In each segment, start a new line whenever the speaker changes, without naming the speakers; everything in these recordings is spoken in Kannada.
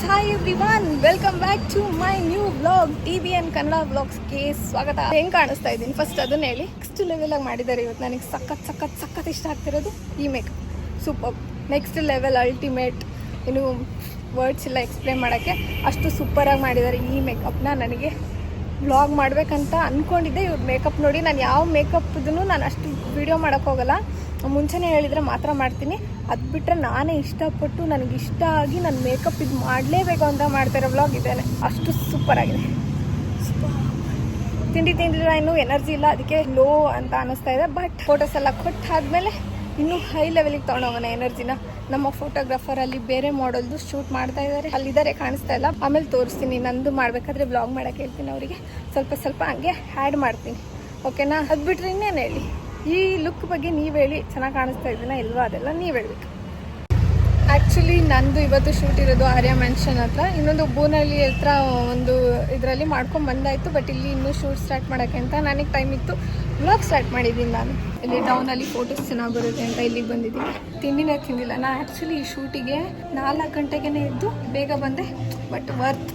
Hi everyone, welcome back to my new vlog. TBN Kannada ವ್ಲಾಗ್ಸ್ಗೆ ಸ್ವಾಗತ. ಹೆಂಗೆ ಕಾಣಿಸ್ತಾ ಇದ್ದೀನಿ ಫಸ್ಟ್ ಅದನ್ನ ಹೇಳಿ. ನೆಕ್ಸ್ಟ್ ಲೆವೆಲ್ ಆಗಿ ಮಾಡಿದ್ದಾರೆ ಇವತ್ತು. ನನಗೆ ಸಖತ್ ಇಷ್ಟ ಆಗ್ತಿರೋದು ಈ makeup. Super, next level, ultimate. ಇನ್ನು ವರ್ಡ್ಸ್ ಇಲ್ಲ ಎಕ್ಸ್ಪ್ಲೇನ್ ಮಾಡೋಕ್ಕೆ, ಅಷ್ಟು ಸೂಪರಾಗಿ ಮಾಡಿದ್ದಾರೆ ಈ ಮೇಕಪ್ನ. ನನಗೆ ವ್ಲಾಗ್ ಮಾಡಬೇಕಂತ ಅಂದ್ಕೊಂಡಿದ್ದೆ. ಇವ್ರ ಮೇಕಪ್ ನೋಡಿ, ನಾನು ಯಾವ ಮೇಕಪ್ದೂ ನಾನು ಅಷ್ಟು ವೀಡಿಯೋ ಮಾಡೋಕ್ಕೋಗಲ್ಲ. ಮುಂಚೆನೇ ಹೇಳಿದರೆ ಮಾತ್ರ ಮಾಡ್ತೀನಿ. ಅದು ಬಿಟ್ಟರೆ ನಾನೇ ಇಷ್ಟಪಟ್ಟು ನನಗೆ ಇಷ್ಟ ಆಗಿ ನನ್ನ ಮೇಕಪ್ ಇದು ಮಾಡಲೇಬೇಕು ಅಂತ ಮಾಡ್ತಿರೋ ವ್ಲಾಗ್ ಇದ್ದೇನೆ. ಅಷ್ಟು ಸೂಪರಾಗಿದೆ. ತಿಂದಿಲ್ಲ, ಇನ್ನೂ ಎನರ್ಜಿ ಇಲ್ಲ, ಅದಕ್ಕೆ ಲೋ ಅಂತ ಅನ್ನಿಸ್ತಾ ಇದೆ. ಬಟ್ ಫೋಟೋಸ್ ಎಲ್ಲ ಕೊಟ್ಟಾದ್ಮೇಲೆ ಇನ್ನೂ ಹೈ ಲೆವೆಲಿಗೆ ತೊಗೊಂಡೋಗೋಣ ಎನರ್ಜಿನ. ನಮ್ಮ ಫೋಟೋಗ್ರಾಫರ್ ಅಲ್ಲಿ ಬೇರೆ ಮಾಡೆಲ್ದು ಶೂಟ್ ಮಾಡ್ತಾ ಇದ್ದಾರೆ, ಅಲ್ಲಿದ್ದಾರೆ, ಕಾಣಿಸ್ತಾ ಇಲ್ಲ. ಆಮೇಲೆ ತೋರಿಸ್ತೀನಿ. ನಂದು ಮಾಡಬೇಕಾದ್ರೆ ವ್ಲಾಗ್ ಮಾಡೋಕ್ಕೆ ಹೇಳ್ತೀನಿ ಅವರಿಗೆ. ಸ್ವಲ್ಪ ಹಂಗೆ ಆ್ಯಡ್ ಮಾಡ್ತೀನಿ, ಓಕೆನಾ? ಅದು ಬಿಟ್ಟರೆ ಇನ್ನೇನು ಹೇಳಿ. ಈ ಲುಕ್ ಬಗ್ಗೆ ನೀವು ಹೇಳಿ, ಚೆನ್ನಾಗಿ ಕಾಣಿಸ್ತಾ ಇದ್ದೀನ ಇಲ್ವಾ ಅದೆಲ್ಲ ನೀವು ಹೇಳ್ಬೇಕು. ಆ್ಯಕ್ಚುಲಿ ನಂದು ಇವತ್ತು ಶೂಟ್ ಇರೋದು ಆರ್ಯ ಮೆನ್ಷನ್ ಹತ್ರ. ಇನ್ನೊಂದು ಬೂನಹಳ್ಳಿ ಹತ್ರ ಒಂದು ಇದರಲ್ಲಿ ಮಾಡ್ಕೊಂಡು ಬಂದಾಯಿತು. ಬಟ್ ಇಲ್ಲಿ ಇನ್ನೂ ಶೂಟ್ ಸ್ಟಾರ್ಟ್ ಮಾಡೋಕ್ಕೆ ಅಂತ ನನಗೆ ಟೈಮ್ ಇತ್ತು. ವ್ಲಾಗ್ ಸ್ಟಾರ್ಟ್ ಮಾಡಿದ್ದೀನಿ ನಾನು. ಇಲ್ಲಿ ಟೌನಲ್ಲಿ ಫೋಟೋಸ್ ಚೆನ್ನಾಗಿ ಬರುತ್ತೆ ಅಂತ ಇಲ್ಲಿಗೆ ಬಂದಿದ್ದೀನಿ. ತಿಂಡಿನೇ ತಿಂದಿಲ್ಲ ನಾನು. ಆ್ಯಕ್ಚುಲಿ ಈ ಶೂಟಿಗೆ 4 ಗಂಟೆಗೇ ಎದ್ದು ಬೇಗ ಬಂದೆ. ಬಟ್ ವರ್ತ್,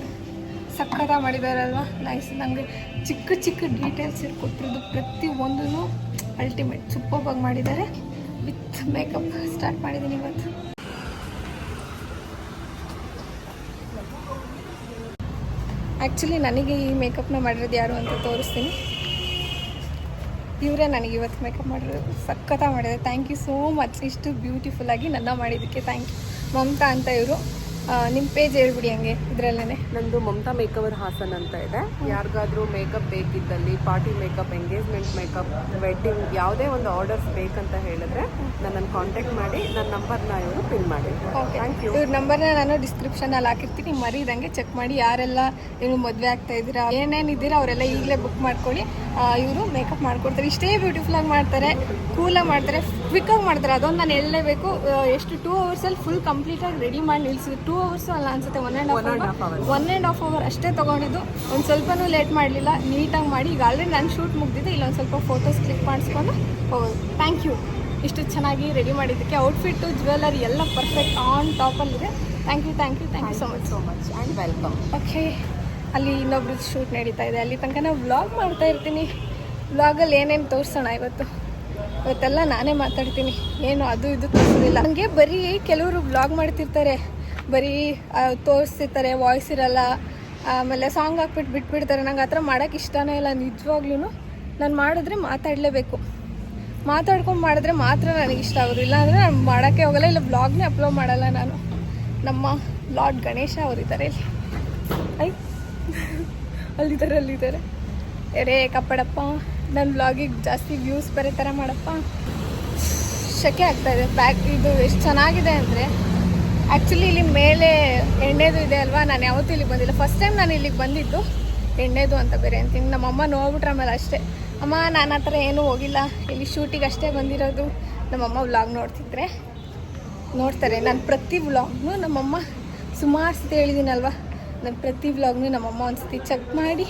ಸಕ್ಕತ್ತಾಗಿ ಮಾಡಿದಾರಲ್ವ, ನೈಸ್. ನನಗೆ ಚಿಕ್ಕ ಡೀಟೇಲ್ಸ್ ಕೊಟ್ಟಿರೋದು ಪ್ರತಿಯೊಂದೂ ಅಲ್ಟಿಮೇಟ್ ಸೂಪರ್ಬಾಗಿ ಮಾಡಿದ್ದಾರೆ. ವಿತ್ ಮೇಕಪ್ ಸ್ಟಾರ್ಟ್ ಮಾಡಿದ್ದೀನಿ ಇವತ್ತು. ಆ್ಯಕ್ಚುಲಿ ನನಗೆ ಈ ಮೇಕಪ್ನ ಮಾಡಿರೋದು ಯಾರು ಅಂತ ತೋರಿಸ್ತೀನಿ. ಇವರೇ ನನಗೆ ಇವತ್ತು ಮೇಕಪ್ ಮಾಡಿರೋದು. ಸಕ್ಕತ್ತಾಗಿ ಮಾಡಿದ್ದಾರೆ. Thank you so much. ಇಷ್ಟು ಬ್ಯೂಟಿಫುಲ್ಲಾಗಿ ನನ್ನ ಮಾಡಿದ್ದಕ್ಕೆ ಥ್ಯಾಂಕ್ ಯು. ಮಮತಾ ಅಂತ ಇವರು. ನಿಮ್ಮ ಪೇಜ್ ಹೇಳ್ಬಿಡಿ ಹಂಗೆ ಇದರಲ್ಲೇ.
ನಂದು ಮಮತಾ ಮೇಕವರ್ ಹಾಸನ್ ಅಂತ ಇದೆ. ಯಾರಿಗಾದ್ರೂ ಮೇಕಪ್ ಬೇಕಿದ್ದಲ್ಲಿ, party makeup, engagement makeup, wedding ಯಾವುದೇ ಒಂದು ಆರ್ಡರ್ಸ್ ಬೇಕಂತ ಹೇಳಿದ್ರೆ ನನ್ನನ್ನು ಕಾಂಟ್ಯಾಕ್ಟ್ ಮಾಡಿ. ನನ್ನ ನಂಬರ್ನ ಇವರು ಪಿನ್ ಮಾಡಿದ್ರು.
Okay, thank you. ಇವ್ರ ನಂಬರ್ನ ನಾನು ಡಿಸ್ಕ್ರಿಪ್ಷನಲ್ಲಿ ಹಾಕಿರ್ತೀನಿ, ಮರೀದಂಗೆ ಚೆಕ್ ಮಾಡಿ. ಯಾರೆಲ್ಲ ನೀವು ಮದುವೆ ಆಗ್ತಾ ಇದ್ದೀರಾ, ಏನೇನಿದ್ದೀರಾ ಅವರೆಲ್ಲ ಈಗಲೇ ಬುಕ್ ಮಾಡ್ಕೊಳ್ಳಿ. ಇವರು ಮೇಕಪ್ ಮಾಡ್ಕೊಡ್ತಾರೆ. ಇಷ್ಟೇ ಬ್ಯೂಟಿಫುಲ್ಲಾಗಿ ಮಾಡ್ತಾರೆ, ಕೂಲಾಗಿ ಮಾಡ್ತಾರೆ, ಕ್ವಿಕ್ಕಾಗಿ ಮಾಡ್ತಾರೆ. ಅದೊಂದು ನಾನು ಹೇಳಲೇಬೇಕು. ಎಷ್ಟು 2 ಅವರ್ಸಲ್ಲಿ ಫುಲ್ ಕಂಪ್ಲೀಟಾಗಿ ರೆಡಿ ಮಾಡಿ ನಿಲ್ಲಿಸಿದ್ರು. 2 ಅವರ್ಸು ಅಲ್ಲ ಅನ್ಸುತ್ತೆ, 1.5 ಅವರ್ ಅಷ್ಟೇ ತೊಗೊಂಡಿದ್ದು. ಒಂದು ಸ್ವಲ್ಪನೂ ಲೇಟ್ ಮಾಡಲಿಲ್ಲ, ನೀಟಾಗಿ ಮಾಡಿ. ಈಗ ಆಲ್ರೆಡಿ ನಾನು ಶೂಟ್ ಮುಗ್ದಿದ್ದೆ. ಇಲ್ಲೊಂದು ಸ್ವಲ್ಪ ಫೋಟೋಸ್ ಕ್ಲಿಕ್ ಮಾಡಿಸ್ಕೊಂಡು ಹೋಗೋದು. ಥ್ಯಾಂಕ್ ಯು ಇಷ್ಟು ಚೆನ್ನಾಗಿ ರೆಡಿ ಮಾಡಿದ್ದಕ್ಕೆ. ಔಟ್ಫಿಟ್ಟು, ಜ್ಯುವೆಲ್ಲರಿ ಎಲ್ಲ ಪರ್ಫೆಕ್ಟ್ ಆನ್ ಟಾಪಲ್ಲಿದೆ. Thank you so much and welcome. Okay, ಅಲ್ಲಿ ಇನ್ನೊಬ್ರದ್ದು ಶೂಟ್ ನಡೀತಾ ಇದೆ. ಅಲ್ಲಿ ತನಕ ನಾವು ವ್ಲಾಗ್ ಮಾಡ್ತಾ ಇರ್ತೀನಿ. ವ್ಲಾಗಲ್ಲಿ ಏನೇನು ತೋರಿಸೋಣ ಇವತ್ತೆಲ್ಲ ನಾನೇ ಮಾತಾಡ್ತೀನಿ. ಏನು ಅದು ಇದು ತೋರಿಸೋದಿಲ್ಲ. ನನಗೆ ಬರೀ ಕೆಲವರು ವ್ಲಾಗ್ ಮಾಡ್ತಿರ್ತಾರೆ, ಬರೀ ತೋರಿಸ್ತಿರ್ತಾರೆ, ವಾಯ್ಸ್ ಇರಲ್ಲ, ಆಮೇಲೆ ಸಾಂಗ್ ಹಾಕ್ಬಿಟ್ಟು ಬಿಟ್ಬಿಡ್ತಾರೆ. ನಂಗೆ ಆ ಥರ ಮಾಡೋಕ್ಕೆ ಇಷ್ಟನೇ ಇಲ್ಲ. ನಿಜವಾಗ್ಲೂ ನಾನು ಮಾಡಿದ್ರೆ ಮಾತಾಡಲೇಬೇಕು. ಮಾತಾಡ್ಕೊಂಡು ಮಾಡಿದ್ರೆ ಮಾತ್ರ ನನಗೆ ಇಷ್ಟ ಆಗೋದು. ಇಲ್ಲ ಅಂದರೆ ನಾನು ಮಾಡೋಕ್ಕೆ ಹೋಗಲ್ಲ, ಇಲ್ಲ ವ್ಲಾಗ್ನೇ ಅಪ್ಲೋಡ್ ಮಾಡಲ್ಲ ನಾನು. ನಮ್ಮ ಲಾರ್ಡ್ ಗಣೇಶ ಅವರಿದ್ದಾರೆ ಇಲ್ಲಿ. ಅಲ್ಲಿದ್ದಾರೆ. ರೇ ಕಪ್ಪಡಪ್ಪ, ನನ್ನ ವ್ಲಾಗಿಗೆ ಜಾಸ್ತಿ ವ್ಯೂಸ್ ಬರೋ ಥರ ಮಾಡಪ್ಪ. ಶಕೆ ಆಗ್ತಾಯಿದೆ. ಬ್ಯಾಕ್ ಇದು ಎಷ್ಟು ಚೆನ್ನಾಗಿದೆ ಅಂದರೆ, ಆ್ಯಕ್ಚುಲಿ ಇಲ್ಲಿ ಮೇಲೆ ಎಣ್ಣೆದು ಇದೆ ಅಲ್ವಾ. ನಾನು ಯಾವತ್ತೂ ಇಲ್ಲಿಗೆ ಬಂದಿಲ್ಲ. ಫಸ್ಟ್ ಟೈಮ್ ನಾನು ಇಲ್ಲಿಗೆ ಬಂದಿದ್ದು. ಎಣ್ಣೆದು ಅಂತ ಬೇರೆ ಅಂತೀನಿ. ನಮ್ಮಮ್ಮ ನೋಡ್ಬಿಟ್ರೆ ಆಮೇಲೆ ಅಷ್ಟೇ, ಅಮ್ಮ ನಾನು ಆ ಥರ ಏನೂ ಹೋಗಿಲ್ಲ, ಇಲ್ಲಿ ಶೂಟಿಗೆ ಅಷ್ಟೇ ಬಂದಿರೋದು. ನಮ್ಮಮ್ಮ ವ್ಲಾಗ್ ನೋಡ್ತಾರೆ. ನಾನು ಪ್ರತಿ ವ್ಲಾಗ್ನು ನಮ್ಮಮ್ಮ ಸುಮಾರು ಸತಿ ಹೇಳಿದ್ದೀನಲ್ವ, ನಾನು ಪ್ರತಿ ವ್ಲಾಗ್ನು ನಮ್ಮಮ್ಮ ಒಂದು ಸತಿ ಚೆಕ್ ಮಾಡಿ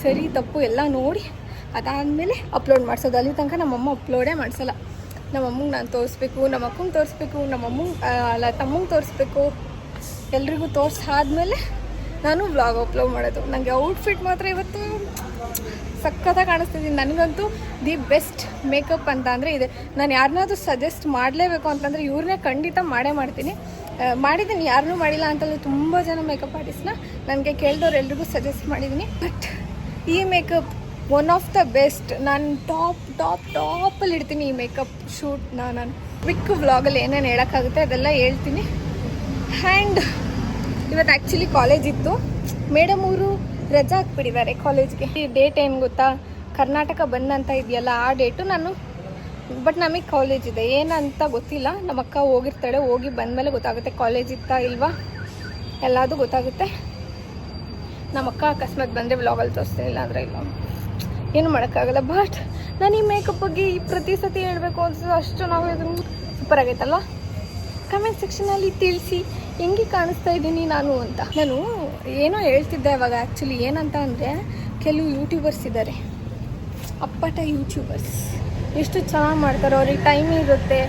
ಸರಿ ತಪ್ಪು ಎಲ್ಲ ನೋಡಿ ಅದಾದಮೇಲೆ ಅಪ್ಲೋಡ್ ಮಾಡಿಸೋದು. ಅಲ್ಲಿ ತನಕ ನಮ್ಮಮ್ಮ ಅಪ್ಲೋಡೇ ಮಾಡಿಸಲ್ಲ. ನಮ್ಮಮ್ಮಗೆ ನಾನು ತೋರಿಸ್ಬೇಕು, ನಮ್ಮ ಅಕ್ಕಂಗೆ ತೋರಿಸ್ಬೇಕು, ತಮ್ಮಂಗೆ ತೋರಿಸ್ಬೇಕು, ಎಲ್ರಿಗೂ ತೋರಿಸಾದ್ಮೇಲೆ ನಾನು ವ್ಲಾಗ್ ಅಪ್ಲೋಡ್ ಮಾಡೋದು. ನನಗೆ ಔಟ್ಫಿಟ್ ಮಾತ್ರ ಇವತ್ತು ಸಖತ್ತಾಗಿ ಕಾಣಿಸ್ತಿದ್ದೀನಿ. ನನಗಂತೂ ದಿ ಬೆಸ್ಟ್ ಮೇಕಪ್ ಅಂತ ಅಂದರೆ ಇದೆ. ನಾನು ಯಾರನ್ನಾದ್ರೂ ಸಜೆಸ್ಟ್ ಮಾಡಲೇಬೇಕು ಅಂತಂದರೆ ಇವ್ರನ್ನೇ ಖಂಡಿತ ಮಾಡಿದ್ದೀನಿ. ಯಾರನ್ನೂ ಮಾಡಿಲ್ಲ ಅಂತಂದರೆ ತುಂಬ ಜನ ಮೇಕಪ್ ಆರ್ಟಿಸ್ಟ್ನ ನನಗೆ ಕೇಳಿದವ್ರು ಎಲ್ರಿಗೂ ಸಜೆಸ್ಟ್ ಮಾಡಿದ್ದೀನಿ. ಬಟ್ ಈ makeup one of the best. ನಾನು ಟಾಪಲ್ಲಿ ಇಡ್ತೀನಿ ಈ ಮೇಕಪ್ ಶೂಟ್ನ. ನಾನು ಕ್ವಿಕ್ ವ್ಲಾಗಲ್ಲಿ ಏನೇನು ಹೇಳೋಕ್ಕಾಗುತ್ತೆ ಅದೆಲ್ಲ ಹೇಳ್ತೀನಿ. ಆ್ಯಂಡ್ ಇವತ್ತು ಆ್ಯಕ್ಚುಲಿ ಕಾಲೇಜ್ ಇತ್ತು. ಮೇಡಮ್ ಅವರು ರಜಾ ಹಾಕ್ಬಿಟ್ಟಿದ್ದಾರೆ ಕಾಲೇಜ್ಗೆ. ಈ ಡೇಟ್ ಏನು ಗೊತ್ತಾ, ಕರ್ನಾಟಕ ಬಂದಂತ ಇದೆಯಲ್ಲ ಆ ಡೇಟು. ಬಟ್ ನಮಗೆ ಕಾಲೇಜ್ ಇದೆ, ಏನಂತ ಗೊತ್ತಿಲ್ಲ. ನಮ್ಮ ಅಕ್ಕ ಹೋಗಿರ್ತಾಳೆ, ಹೋಗಿ ಬಂದಮೇಲೆ ಗೊತ್ತಾಗುತ್ತೆ ಕಾಲೇಜ್ ಇತ್ತಾ ಇಲ್ವಾ, ಎಲ್ಲದೂ ಗೊತ್ತಾಗುತ್ತೆ. ನಮ್ಮ ಅಕ್ಕ ಅಕಸ್ಮಾತ್ ಬಂದರೆ ವ್ಲಾಗಲ್ಲಿ ತೋರಿಸ್ತೀನಿ, ಇಲ್ಲ ಅಂದರೆ ಇಲ್ಲ, ಏನು ಮಾಡೋಕ್ಕಾಗಲ್ಲ. ಬಟ್ ನಾನು ಈ ಮೇಕಪ್ ಬಗ್ಗೆ ಈ ಪ್ರತಿ ಸತಿ ಹೇಳಬೇಕು ಅನ್ಸೋದು. ಅಷ್ಟು ನಾವು ಇದನ್ನು ಸೂಪರ್ ಆಗೈತಲ್ವ. ಕಮೆಂಟ್ ಸೆಕ್ಷನಲ್ಲಿ ತಿಳಿಸಿ ಹೆಂಗೆ ಕಾಣಿಸ್ತಾ ಇದ್ದೀನಿ ನಾನು ಅಂತ. ನಾನು ಏನೋ ಹೇಳ್ತಿದ್ದೆ ಅವಾಗ. ಆ್ಯಕ್ಚುಲಿ ಏನಂತ ಅಂದರೆ, ಕೆಲವು ಯೂಟ್ಯೂಬರ್ಸ್ ಇದ್ದಾರೆ, ಅಪ್ಪಟ ಯೂಟ್ಯೂಬರ್ಸ್, ಎಷ್ಟು ಚೆನ್ನಾಗಿ ಮಾಡ್ತಾರೆ. ಅವ್ರಿಗೆ ಟೈಮ್ ಇರುತ್ತೆ,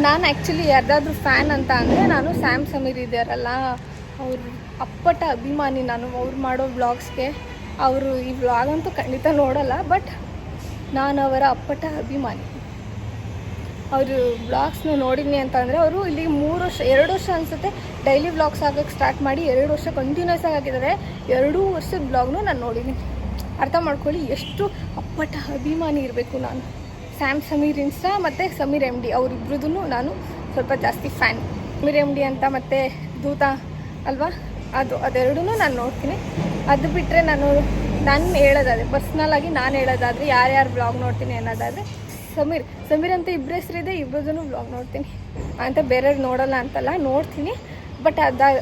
ನಾನು ಆ್ಯಕ್ಚುಲಿ ಯಾರ್ದಾದ್ರೂ ಫ್ಯಾನ್ ಅಂತ ಅಂದರೆ ನಾನು ಸ್ಯಾಮ್ ಸಮೀರ್ ಇದ್ದಾರಲ್ಲ ಅವ್ರ ಅಪ್ಪಟ ಅಭಿಮಾನಿ ನಾನು ಅವ್ರು ಮಾಡೋ ವ್ಲಾಗ್ಸ್ಗೆ. ಅವರು ಈ ವ್ಲಾಗ್ ಅಂತೂ ಖಂಡಿತ ನೋಡಲ್ಲ, ಬಟ್ ನಾನು ಅವರ ಅಪ್ಪಟ ಅಭಿಮಾನಿ. ಅವರು ವ್ಲಾಗ್ಸ್ನ ನೋಡಿದ್ನಿ ಅಂತಂದರೆ ಅವರು ಇಲ್ಲಿ 3 ವರ್ಷ 2 ವರ್ಷ ಅನಿಸುತ್ತೆ ಡೈಲಿ ವ್ಲಾಗ್ಸ್ ಆಗೋಕ್ಕೆ ಸ್ಟಾರ್ಟ್ ಮಾಡಿ 2 ವರ್ಷ ಕಂಟಿನ್ಯೂಸ್ ಆಗಿ ಹಾಕಿದ್ದಾರೆ. 2 ವರ್ಷದ ವ್ಲಾಗ್ನು ನಾನು ನೋಡಿದ್ದೀನಿ. ಅರ್ಥ ಮಾಡ್ಕೊಳ್ಳಿ ಎಷ್ಟು ಅಪ್ಪಟ ಅಭಿಮಾನಿ ಇರಬೇಕು ನಾನು. ಸಮೀರ್ ಇನ್ಸ್ಟಾ ಮತ್ತು ಸಮೀರ್ MD ಅವರಿಬ್ರದ್ದು ನಾನು ಸ್ವಲ್ಪ ಜಾಸ್ತಿ ಫ್ಯಾನ್. ಸಮೀರ್ MD ಅಂತ ಮತ್ತು ದೂತ ಅಲ್ವಾ, ಅದೆರಡೂ ನಾನು ನೋಡ್ತೀನಿ. ಅದು ಬಿಟ್ಟರೆ ನಾನು ಹೇಳೋದಾದರೆ ಪರ್ಸ್ನಲಾಗಿ ನಾನು ಹೇಳೋದಾದರೆ ಯಾರ್ಯಾರು ವ್ಲಾಗ್ ನೋಡ್ತೀನಿ ಅನ್ನೋದಾದರೆ ಸಮೀರ್ ಅಂತ ಇಬ್ಬರ ಹೆಸರಿದೆ, ಇಬ್ಬರದೂ ವ್ಲಾಗ್ ನೋಡ್ತೀನಿ ಅಂತ. ಬೇರೆಯವ್ರು ನೋಡೋಲ್ಲ ಅಂತಲ್ಲ, ನೋಡ್ತೀನಿ. ಬಟ್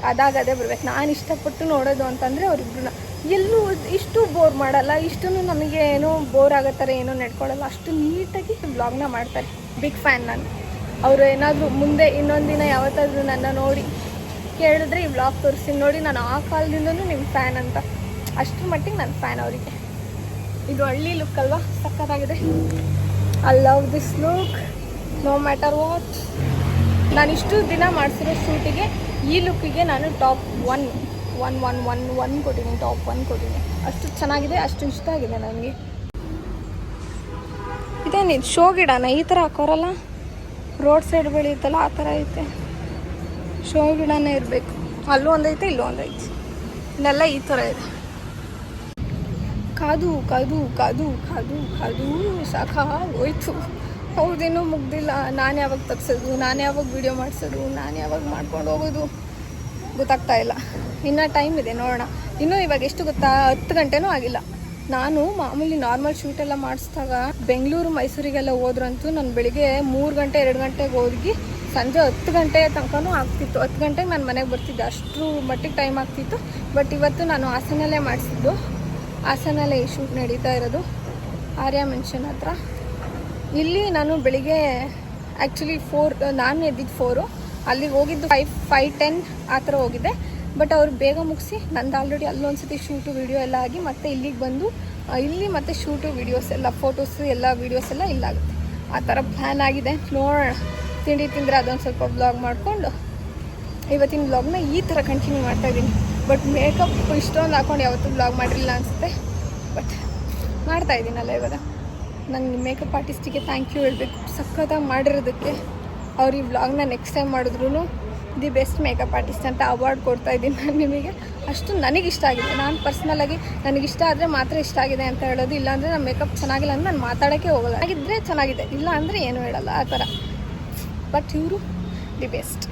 ಅದಾಗದೇ ಬರ್ಬೇಕು. ನಾನು ಇಷ್ಟಪಟ್ಟು ನೋಡೋದು ಅಂತಂದರೆ ಅವರಿಬ್ಬರನ್ನ. ಎಲ್ಲೂ ಇಷ್ಟು ಬೋರ್ ಮಾಡಲ್ಲ, ಇಷ್ಟೂ ನಮಗೆ ಏನೋ ಬೋರ್ ಆಗೋ ಥರ ಏನೋ ನಡ್ಕೊಳ್ಳಲ್ಲ, ಅಷ್ಟು ನೀಟಾಗಿ ವ್ಲಾಗ್ನ ಮಾಡ್ತಾರೆ. ಬಿಗ್ ಫ್ಯಾನ್ ನಾನು. ಅವರು ಏನಾದರೂ ಮುಂದೆ ಇನ್ನೊಂದು ದಿನ ಯಾವತ್ತಾದರೂ ನನ್ನ ನೋಡಿ ಕೇಳಿದ್ರೆ ಈ ವ್ಲಾಗ್ ತೋರಿಸ್ತೀನಿ ನೋಡಿ, ನಾನು ಆ ಕಾಲದಿಂದನೂ ನಿಮ್ಮ ಫ್ಯಾನ್ ಅಂತ. ಅಷ್ಟರ ಮಟ್ಟಿಗೆ ನಾನು ಫ್ಯಾನ್ ಅವರಿಗೆ. ಇದು ಹಳ್ಳಿ ಲುಕ್ ಅಲ್ವಾ, ಸಕ್ಕತ್ತಾಗಿದೆ. I love this look no matter what. ನಾನು ಇಷ್ಟು ದಿನ ಮಾಡಿಸಿರೋ ಶೂಟಿಗೆ ಈ ಲುಕ್ಕಿಗೆ ನಾನು ಟಾಪ್ ಒನ್ ಕೊಟ್ಟಿದ್ದೀನಿ, ಟಾಪ್ 1 ಕೊಟ್ಟಿದ್ದೀನಿ. ಅಷ್ಟು ಚೆನ್ನಾಗಿದೆ, ಅಷ್ಟು ಇಷ್ಟ ಆಗಿದೆ ನನಗೆ. ಇದೇನಿದು ಶೋ ಗಿಡನ ಈ ಥರ ಹಾಕೋರಲ್ಲ, ರೋಡ್ ಸೈಡ್ ಬೆಳೆಯುತ್ತಲ್ಲ ಆ ಥರ ಐತೆ. ಶೋ ಗಿಡನೇ ಇರಬೇಕು. ಅಲ್ಲೂ ಒಂದೈತೆ, ಇಲ್ಲೂ ಒಂದೈತೆ. ಇನ್ನೆಲ್ಲ ಈ ಥರ ಇದೆ. ಕಾದು ಸಾಕಾಗೋಯ್ತು. ಹೌದೇನೋ ಮುಗ್ದಿಲ್ಲ. ನಾನು ಯಾವಾಗ ತಗ್ಸೋದು, ನಾನು ಯಾವಾಗ ವೀಡಿಯೋ ಮಾಡಿಸೋದು, ನಾನು ಯಾವಾಗ ಮಾಡ್ಕೊಂಡು ಹೋಗೋದು ಗೊತ್ತಾಗ್ತಾ ಇಲ್ಲ. ಇನ್ನೂ ಟೈಮ್ ಇದೆ, ನೋಡೋಣ. ಇನ್ನೂ ಇವಾಗ ಎಷ್ಟು ಗೊತ್ತಾ, 10 ಗಂಟೆನೂ ಆಗಿಲ್ಲ. ನಾನು ಮಾಮೂಲಿ ನಾರ್ಮಲ್ ಶೂಟೆಲ್ಲ ಮಾಡಿಸಿದಾಗ ಬೆಂಗಳೂರು ಮೈಸೂರಿಗೆಲ್ಲ ಹೋದ್ರಂತೂ ನಾನು ಬೆಳಿಗ್ಗೆ 3 ಗಂಟೆ 2 ಗಂಟೆಗೆ ಹೋಗಿ ಸಂಜೆ 10 ಗಂಟೆ ತನಕನೂ ಆಗ್ತಿತ್ತು. 10 ಗಂಟೆಗೆ ನಾನು ಮನೆಗೆ ಬರ್ತಿದ್ದೆ, ಅಷ್ಟರ ಮಟ್ಟಿಗೆ ಟೈಮ್ ಆಗ್ತಿತ್ತು. ಬಟ್ ಇವತ್ತು ನಾನು ಹಾಸನಲ್ಲೇ ಮಾಡಿಸಿದ್ದು. ಹಾಸನಲ್ಲೇ ಈ ಶೂಟ್ ನಡೀತಾ ಇರೋದು, ಆರ್ಯ ಮೆನ್ಷನ್ ಹತ್ರ. ಇಲ್ಲಿ ನಾನು ಬೆಳಿಗ್ಗೆ ಆ್ಯಕ್ಚುಲಿ 4 ನಾನು ಎದ್ದಿದ್ದು 4, ಅಲ್ಲಿಗೆ ಹೋಗಿದ್ದು 5:10 ಆ ಥರ ಹೋಗಿದ್ದೆ. ಬಟ್ ಅವ್ರು ಬೇಗ ಮುಗಿಸಿ ನಂದು ಆಲ್ರೆಡಿ ಅಲ್ಲೊಂದ್ಸತಿ ಶೂಟು ವೀಡಿಯೋ ಎಲ್ಲ ಆಗಿ ಮತ್ತೆ ಇಲ್ಲಿಗೆ ಬಂದು ಇಲ್ಲಿ ಮತ್ತೆ ಶೂಟು ವೀಡಿಯೋಸ್ ಎಲ್ಲ ಫೋಟೋಸು ಎಲ್ಲ ವೀಡಿಯೋಸ್ ಎಲ್ಲ ಇಲ್ಲಾಗುತ್ತೆ. ಆ ಥರ ಪ್ಲ್ಯಾನ್ ಆಗಿದೆ. ನೋಡೋಣ, ತಿಂಡಿ ತಿಂದರೆ ಅದೊಂದು ಸ್ವಲ್ಪ ವ್ಲಾಗ್ ಮಾಡಿಕೊಂಡು ಇವತ್ತಿನ ವ್ಲಾಗ್ನ ಈ ಥರ ಕಂಟಿನ್ಯೂ ಮಾಡ್ತಾಯಿದ್ದೀನಿ. ಬಟ್ ಮೇಕಪ್ ಇಷ್ಟೊಂದು ಹಾಕೊಂಡು ಯಾವತ್ತೂ ವ್ಲಾಗ್ ಮಾಡಿರಲಿಲ್ಲ ಅನಿಸುತ್ತೆ. ಬಟ್ ಮಾಡ್ತಾಯಿದ್ದೀನಲ್ಲ ಇವಾಗ. ನಂಗೆ ಮೇಕಪ್ ಆರ್ಟಿಸ್ಟಿಗೆ ಥ್ಯಾಂಕ್ ಯು ಹೇಳಬೇಕು, ಸಖತ್ತಾಗಿ ಮಾಡಿರೋದಕ್ಕೆ. ಅವ್ರು ಈ ವ್ಲಾಗ್ನ ನೆಕ್ಸ್ಟ್ ಟೈಮ್ ಮಾಡಿದ್ರು ದಿ ಬೆಸ್ಟ್ ಮೇಕಪ್ ಆರ್ಟಿಸ್ಟ್ ಅಂತ ಅವಾರ್ಡ್ ಕೊಡ್ತಾಯಿದ್ದೀನಿ ನಾನು ನಿಮಗೆ. ಅಷ್ಟು ನನಗಿಷ್ಟ ಆಗಿದೆ. ನಾನು ಪರ್ಸ್ನಲಾಗಿ ನನಗಿಷ್ಟ ಆದರೆ ಮಾತ್ರ ಇಷ್ಟ ಆಗಿದೆ ಅಂತ ಹೇಳೋದು. ಇಲ್ಲಾಂದರೆ ನಮ್ಮ ಮೇಕಪ್ ಚೆನ್ನಾಗಿಲ್ಲ ಅಂದರೆ ನಾನು ಮಾತಾಡೋಕ್ಕೆ ಹೋಗೋಲ್ಲ. ಆಗಿದ್ದರೆ ಚೆನ್ನಾಗಿದೆ, ಇಲ್ಲ ಅಂದರೆ ಏನೂ ಹೇಳಲ್ಲ ಆ ಥರ. ಬಟ್ ಇವರು ದಿ ಬೆಸ್ಟ್.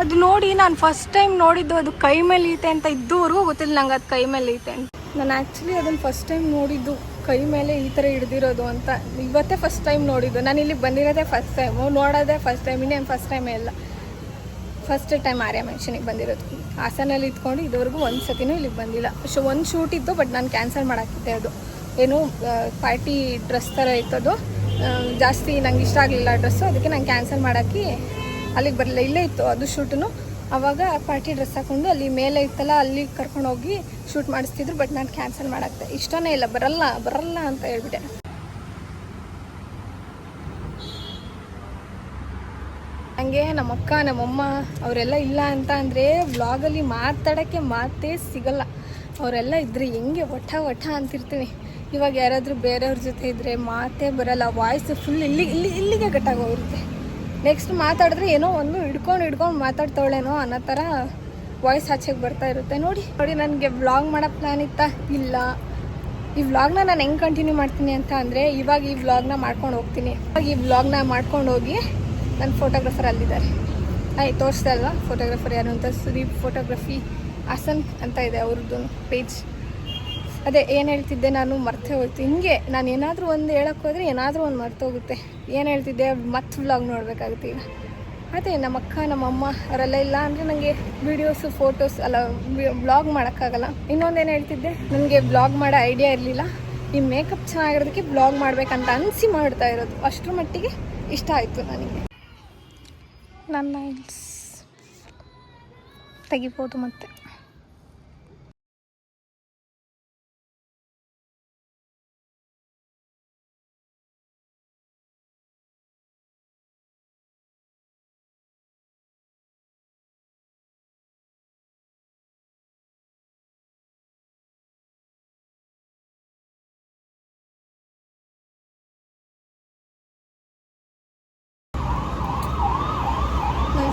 ಅದು ನೋಡಿ ನಾನು ಫಸ್ಟ್ ಟೈಮ್ ನೋಡಿದ್ದು, ಅದು ಕೈ ಮೇಲೆ ಈತೆ ಅಂತ ಇದ್ದೂವರೆಗೂ ಗೊತ್ತಿಲ್ಲ ನಂಗೆ ಅದು ಕೈ ಮೇಲೆ ಈತೆ ಅಂತ. ನಾನು ಆ್ಯಕ್ಚುಲಿ ಅದನ್ನು ಫಸ್ಟ್ ಟೈಮ್ ನೋಡಿದ್ದು, ಕೈ ಮೇಲೆ ಈ ಥರ ಹಿಡ್ದಿರೋದು ಅಂತ ಇವತ್ತೇ ಫಸ್ಟ್ ಟೈಮ್ ನೋಡಿದ್ದು. ನಾನು ಇಲ್ಲಿಗೆ ಬಂದಿರೋದೇ ಫಸ್ಟ್ ಟೈಮು, ನೋಡೋದೇ ಫಸ್ಟ್ ಟೈಮ್. ಇನ್ನೇನು ಫಸ್ಟ್ ಟೈಮೇ ಇಲ್ಲ, ಫಸ್ಟ್ ಟೈಮ್ ಆರ್ಯ ಮೆನ್ಷನಿಗೆ ಬಂದಿರೋದು. ಹಾಸನಲ್ಲಿ ಇದ್ಕೊಂಡು ಇದುವರೆಗೂ ಒಂದು ಸತಿನೂ ಇಲ್ಲಿಗೆ ಬಂದಿಲ್ಲ. ಒಂದು ಶೂಟ್ ಇತ್ತು, ಬಟ್ ನಾನು ಕ್ಯಾನ್ಸಲ್ ಮಾಡಾಕಿದ್ದೆ. ಅದು ಏನು ಪಾರ್ಟಿ ಡ್ರೆಸ್ ಥರ ಇತ್ತದು, ಜಾಸ್ತಿ ನಂಗೆ ಇಷ್ಟ ಆಗಲಿಲ್ಲ ಡ್ರೆಸ್ಸು. ಅದಕ್ಕೆ ನಾನು ಕ್ಯಾನ್ಸಲ್ ಮಾಡಾಕಿ ಅಲ್ಲಿಗೆ ಬರಲಿಲ್ಲ. ಇಲ್ಲೇ ಇತ್ತು ಅದು ಶೂಟು. ಆವಾಗ ಪಾರ್ಟಿ ಡ್ರೆಸ್ ಹಾಕ್ಕೊಂಡು ಅಲ್ಲಿ ಮೇಲೆ ಇತ್ತಲ್ಲ, ಅಲ್ಲಿ ಕರ್ಕೊಂಡೋಗಿ ಶೂಟ್ ಮಾಡಿಸ್ತಿದ್ರು. ಬಟ್ ನಾನು ಕ್ಯಾನ್ಸಲ್ ಮಾಡಾಕ್ತೆ, ಇಷ್ಟನೇ ಇಲ್ಲ, ಬರಲ್ಲ ಅಂತ ಹೇಳ್ಬಿಟ್ಟೆ. ಹಂಗೆ ನಮ್ಮಕ್ಕ ನಮ್ಮಮ್ಮ ಅವರೆಲ್ಲ ಇಲ್ಲ ಅಂತ ಅಂದರೆ ವ್ಲಾಗಲ್ಲಿ ಮಾತಾಡೋಕ್ಕೆ ಮಾತೇ ಸಿಗಲ್ಲ. ಅವರೆಲ್ಲ ಇದ್ದರೆ ಹೆಂಗೆ ಒಟ್ಟ ಅಂತಿರ್ತೀನಿ. ಇವಾಗ ಯಾರಾದರೂ ಬೇರೆಯವ್ರ ಜೊತೆ ಇದ್ದರೆ ಮಾತೇ ಬರಲ್ಲ, ವಾಯ್ಸ್ ಫುಲ್ ಇಲ್ಲಿಗೆ ಕಟ್ಟಾಗೋಗಿರುತ್ತೆ. ನೆಕ್ಸ್ಟ್ ಮಾತಾಡಿದ್ರೆ ಏನೋ ಒಂದು ಹಿಡ್ಕೊಂಡು ಮಾತಾಡ್ತಾವಳೇನೋ ಅನ್ನೋ ಥರ ವಾಯ್ಸ್ ಆಚೆಗೆ ಬರ್ತಾ ಇರುತ್ತೆ. ನೋಡಿ ನನಗೆ ವ್ಲಾಗ್ ಮಾಡೋ ಪ್ಲ್ಯಾನ್ ಇತ್ತಾ? ಇಲ್ಲ. ಈ ವ್ಲಾಗ್ನ ನಾನು ಹೆಂಗೆ ಕಂಟಿನ್ಯೂ ಮಾಡ್ತೀನಿ ಅಂತ ಅಂದರೆ, ಇವಾಗ ಈ ವ್ಲಾಗ್ನ ಮಾಡ್ಕೊಂಡು ಹೋಗ್ತೀನಿ. ಇವಾಗ ಈ ವ್ಲಾಗ್ನ ಮಾಡ್ಕೊಂಡು ಹೋಗಿ ನನ್ನ ಫೋಟೋಗ್ರಾಫರ್ ಅಲ್ಲಿದ್ದಾರೆ. ತೋರಿಸ್ದೆ ಅಲ್ವಾ ಫೋಟೋಗ್ರಾಫರ್ ಯಾರು ಅಂತ, ಸುದೀಪ್ ಫೋಟೋಗ್ರಫಿ ಹಾಸನ್ ಅಂತ ಇದೆ ಅವ್ರದ್ದು ಪೇಜ್. ಅದೇ ಏನು ಹೇಳ್ತಿದ್ದೆ, ನಾನು ಮರ್ತೇ ಹೋಯ್ತು. ಹಿಂಗೆ ನಾನು ಏನಾದರೂ ಒಂದು ಹೇಳೋಕ್ಕೆ ಹೋದರೆ ಏನಾದರೂ ಒಂದು ಮರ್ತೋಗುತ್ತೆ. ಏನು ಹೇಳ್ತಿದ್ದೆ, ಮತ್ತೆ ವ್ಲಾಗ್ ನೋಡಬೇಕಾಗುತ್ತೆ ಈಗ. ಅದೇ ನಮ್ಮ ಅಕ್ಕ ನಮ್ಮಮ್ಮ ಅವರೆಲ್ಲ ಇಲ್ಲ ಅಂದರೆ ನನಗೆ ವೀಡಿಯೋಸು ಫೋಟೋಸ್ ಅಲ್ಲ ವ್ಲಾಗ್ ಮಾಡೋಕ್ಕಾಗಲ್ಲ. ಇನ್ನೊಂದೇನು ಹೇಳ್ತಿದ್ದೆ, ನನಗೆ ವ್ಲಾಗ್ ಮಾಡೋ ಐಡಿಯಾ ಇರಲಿಲ್ಲ. ಈ ಮೇಕಪ್ ಚೆನ್ನಾಗಿರೋದಕ್ಕೆ ವ್ಲಾಗ್ ಮಾಡಬೇಕಂತ ಅನಿಸಿ ಮಾಡ್ತಾ ಇರೋದು. ಅಷ್ಟರ ಮಟ್ಟಿಗೆ ಇಷ್ಟ ಆಯಿತು ನನಗೆ. ನನ್ನ ನೈಲ್ಸ್ ತೆಗಿಬೋದು ಮತ್ತೆ.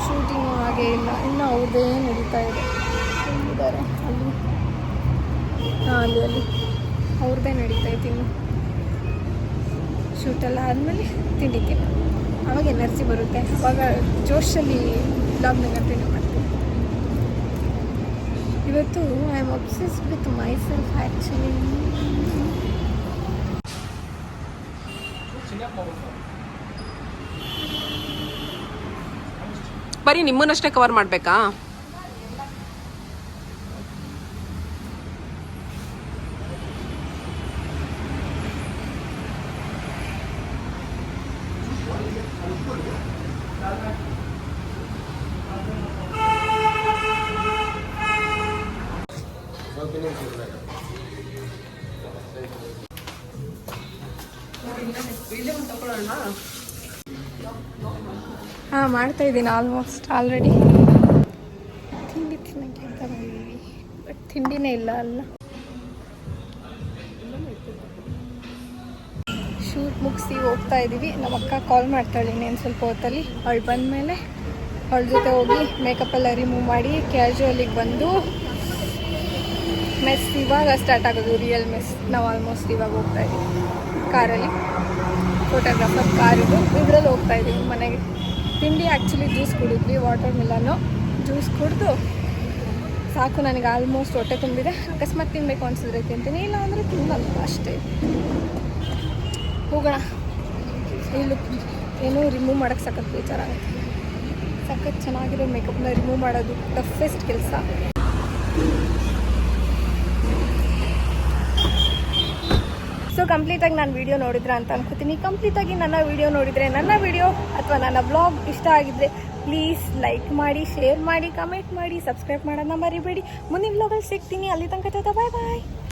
ಶೂಟಿಂಗು ಹಾಗೆ ಇಲ್ಲ, ಇನ್ನು ಅವ್ರದ್ದೇ ನಡೀತಾ ಇದೆ. ಇದ್ದಾರೆ ಅಲ್ಲಿ, ಅಲ್ಲಿ ಅವ್ರದ್ದೇ ನಡೀತಾ ಇತ್ತು. ಇನ್ನು ಶೂಟೆಲ್ಲ ಆದಮೇಲೆ ತಿಂಡಿ ತಿನ್ನೋ, ಆವಾಗ ಎನರ್ಜಿ ಬರುತ್ತೆ, ಆವಾಗ ಜೋಶಲ್ಲಿ ಬ್ಲಾಗ್ನ ಕಂಟಿನ್ಯೂ ಮಾಡ್ತೀನಿ. ಇವತ್ತು I am obsessed with my self actually.
ಬರೀ ನಿಮ್ಮನ್ನಷ್ಟೇ ಕವರ್ ಮಾಡಬೇಕಾ?
ಹಾಂ, ಮಾಡ್ತಾ ಇದ್ದೀನಿ ಆಲ್ಮೋಸ್ಟ್ ಆಲ್ರೆಡಿ. ತಿಂಡಿ ತಿನ್ನೋಕ್ಕೆ ಅಂತ ಬಂದಿದ್ದೀವಿ, ಬಟ್ ತಿಂಡಿನೇ ಇಲ್ಲ ಅಲ್ಲ. ಶೂಟ್ ಮುಗಿಸಿ ಹೋಗ್ತಾ ಇದ್ದೀವಿ. ನಮ್ಮ ಅಕ್ಕ ಕಾಲ್ ಮಾಡ್ತಾಳೆ ಇನ್ನೇನು ಸ್ವಲ್ಪ ಹೊತ್ತಲ್ಲಿ. ಅವಳು ಬಂದಮೇಲೆ ಅವಳ ಜೊತೆ ಹೋಗಿ ಮೇಕಪ್ಪೆಲ್ಲ ರಿಮೂವ್ ಮಾಡಿ ಕ್ಯಾಶುವಲಿಗೆ ಬಂದು ಮೆಸ್ ಇವಾಗ ಸ್ಟಾರ್ಟ್ ಆಗೋದು, ರಿಯಲ್ ಮೆಸ್. ನಾವು ಆಲ್ಮೋಸ್ಟ್ ಇವಾಗ ಹೋಗ್ತಾ ಇದ್ದೀವಿ ಕಾರಲ್ಲಿ. ಫೋಟೋಗ್ರಾಫರ್ ಕಾರಿದು ಇದರಲ್ಲಿ ಹೋಗ್ತಾ ಇದ್ದೀವಿ ಮನೆಗೆ. ತಿಂಡಿ ಆ್ಯಕ್ಚುಲಿ ಜ್ಯೂಸ್ ಕುಡಿದ್ವಿ, ವಾಟರ್ ಮಿಲನ್ನು ಜ್ಯೂಸ್ ಕುಡಿದು ಸಾಕು. ನನಗೆ ಆಲ್ಮೋಸ್ಟ್ ಹೊಟ್ಟೆ ತುಂಬಿದೆ. ಅಕಸ್ಮಾತ್ ತಿನ್ನಬೇಕು ಅನಿಸಿದ್ರೆ ತಿಂತೀನಿ, ಇಲ್ಲ ಅಂದರೆ ತಿನ್ನಲ್ಲ ಅಷ್ಟೇ. ಹೋಗೋಣ. ಇಲ್ಲಿ ಏನೂ ರಿಮೂವ್ ಮಾಡೋಕ್ಕೆ ಸಖತ್ ಬೇಜಾರಾಗುತ್ತೆ. ಸಖತ್ ಚೆನ್ನಾಗಿರೋ ಮೇಕಪ್ನ ರಿಮೂವ್ ಮಾಡೋದು ಟಫೆಸ್ಟ್ ಕೆಲಸ. ಸೊ ಕಂಪ್ಲೀಟಾಗಿ ನಾನು ವೀಡಿಯೋ ನೋಡಿದ್ರೆ ಅಂತ ಅನ್ಕೋತೀನಿ. ಕಂಪ್ಲೀಟಾಗಿ ನನ್ನ ವೀಡಿಯೋ ನೋಡಿದರೆ, ನನ್ನ ವೀಡಿಯೋ ಅಥವಾ ನನ್ನ ಬ್ಲಾಗ್ ಇಷ್ಟ ಆಗಿದ್ದರೆ ಪ್ಲೀಸ್ ಲೈಕ್ ಮಾಡಿ, ಶೇರ್ ಮಾಡಿ, ಕಮೆಂಟ್ ಮಾಡಿ, ಸಬ್ಸ್ಕ್ರೈಬ್ ಮಾಡೋದನ್ನ ಮರಿಬೇಡಿ. ಮುಂದಿನ ಬ್ಲಾಗಲ್ಲಿ ಸಿಗ್ತೀನಿ. ಅಲ್ಲಿ ತನಕ ಬಾಯ್ ಬಾಯ್.